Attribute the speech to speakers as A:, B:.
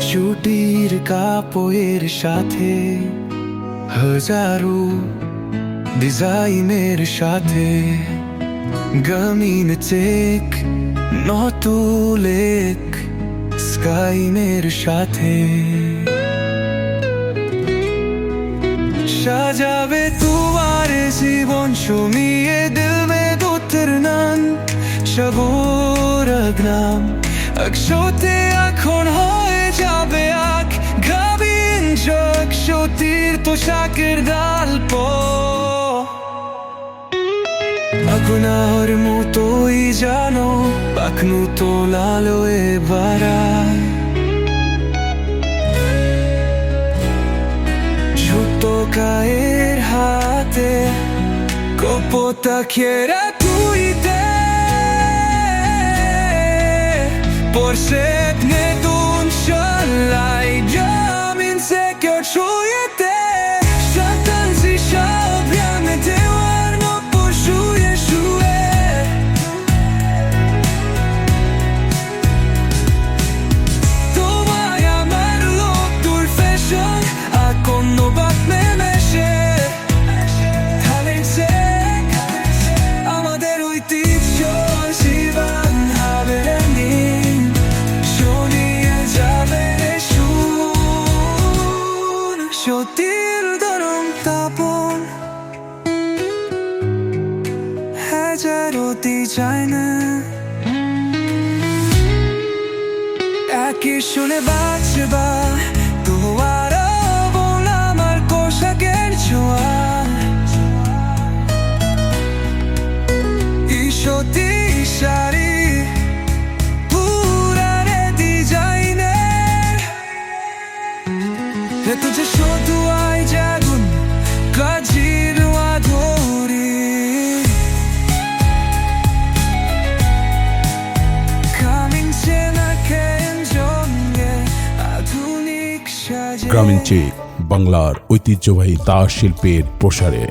A: চুটির কাপড়ের সাথে হাজারো ডিজাইনের সাথে গামিন চেক নতুলেক স্কাইনের সাথে সাজাবে তোমার জীবন সুমিয়ে দিল মে দুতরনান সবুর গ্রাম একশোতে এখন হয়ে যাবে আখ গাবিন যোগ সতীর পোশাকের ডালপ আগুনার মতোই জানো পাখনু তো লালো এবারা ছোটো গায়ের হাতে কপোতা Kheda তুইতে Porset nedun şallay Camin sekör şuyete Şatan zişa Biamete var no poşuye şuye Tomaya merlok dur fashion Akon no bak memeşe Talensek Amader ঐতিহ্য জীবন হাবেরেনি সতীর দরম তাপন হাজারো ডিজাইনে একই শুনে বাঁচবা তোমার বোন আমার পোশাকের ছোঁয়া এই সতী শাড়ি পুরারে ডিজাইনের তুঝে শুধু আই জাগুন কাজির আধরি কামিং চেনা কেন জঙ্গে আধুনিক সাজে
B: গ্রামীণ চেক বাংলার ঐতিহ্যবাহী তাঁত শিল্পের প্রসারে।